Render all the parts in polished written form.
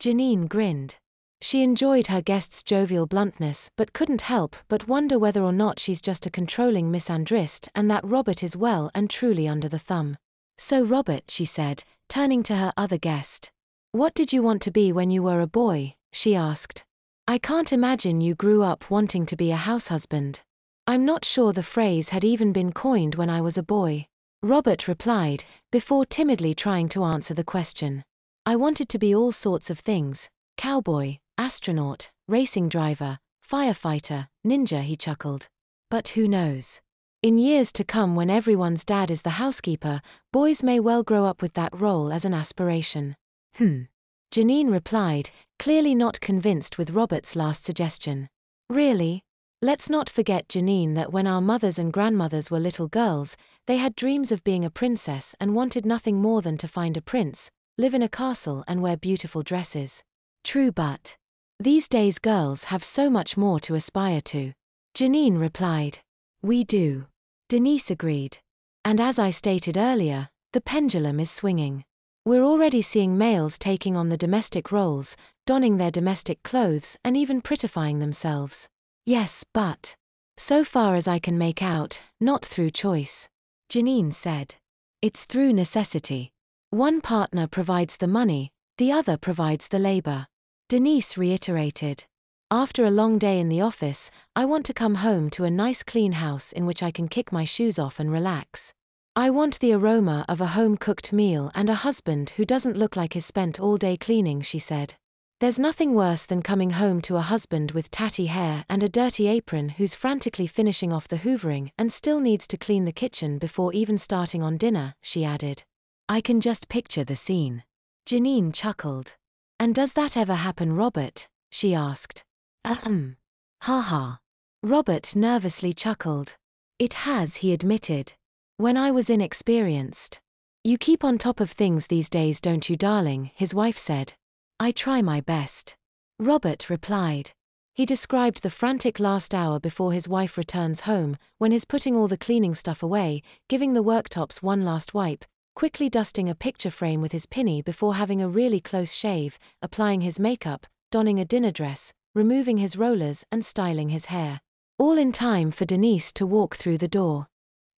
Janine grinned. She enjoyed her guest's jovial bluntness but couldn't help but wonder whether or not she's just a controlling misandrist and that Robert is well and truly under the thumb. So Robert, she said, turning to her other guest. What did you want to be when you were a boy? She asked. I can't imagine you grew up wanting to be a house husband. I'm not sure the phrase had even been coined when I was a boy. Robert replied, before timidly trying to answer the question. I wanted to be all sorts of things. Cowboy, astronaut, racing driver, firefighter, ninja, he chuckled. But who knows? In years to come, when everyone's dad is the housekeeper, boys may well grow up with that role as an aspiration. Janine replied, clearly not convinced with Robert's last suggestion. Really? Let's not forget, Janine, that when our mothers and grandmothers were little girls, they had dreams of being a princess and wanted nothing more than to find a prince, live in a castle and wear beautiful dresses. True, but these days girls have so much more to aspire to. Janine replied. We do. Denise agreed. And as I stated earlier, the pendulum is swinging. We're already seeing males taking on the domestic roles, donning their domestic clothes and even prettifying themselves. Yes, but so far as I can make out, not through choice. Janine said. It's through necessity. One partner provides the money, the other provides the labor. Denise reiterated. After a long day in the office, I want to come home to a nice clean house in which I can kick my shoes off and relax. I want the aroma of a home-cooked meal and a husband who doesn't look like he's spent all day cleaning, she said. There's nothing worse than coming home to a husband with tatty hair and a dirty apron who's frantically finishing off the hoovering and still needs to clean the kitchen before even starting on dinner, she added. I can just picture the scene. Janine chuckled. And does that ever happen, Robert? She asked. Ha ha. Robert nervously chuckled. It has, he admitted. When I was inexperienced. You keep on top of things these days, don't you, darling? His wife said. I try my best. Robert replied. He described the frantic last hour before his wife returns home, when he's putting all the cleaning stuff away, giving the worktops one last wipe, quickly dusting a picture frame with his pinny before having a really close shave, applying his makeup, donning a dinner dress, removing his rollers and styling his hair. All in time for Denise to walk through the door.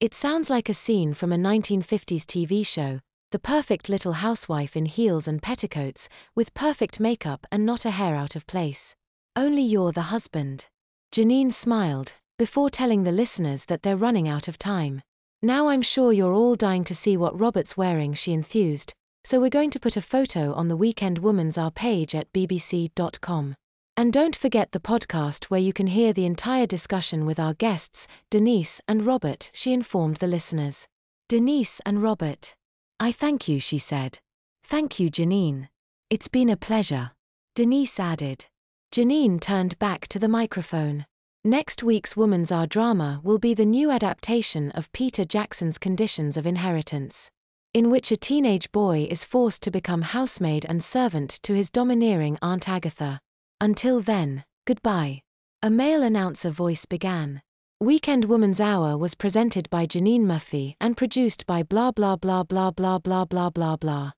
It sounds like a scene from a 1950s TV show, the perfect little housewife in heels and petticoats, with perfect makeup and not a hair out of place. Only you're the husband. Janine smiled, before telling the listeners that they're running out of time. Now I'm sure you're all dying to see what Robert's wearing, she enthused, so we're going to put a photo on the Weekend Woman's Hour page at bbc.com. And don't forget the podcast where you can hear the entire discussion with our guests, Denise and Robert, she informed the listeners. Denise and Robert. I thank you, she said. Thank you, Janine. It's been a pleasure. Denise added. Janine turned back to the microphone. Next week's Woman's Hour drama will be the new adaptation of Peter Jackson's Conditions of Inheritance, in which a teenage boy is forced to become housemaid and servant to his domineering Aunt Agatha. Until then, goodbye. A male announcer voice began. Weekend Woman's Hour was presented by Janine Murphy and produced by blah blah blah blah blah blah blah blah blah.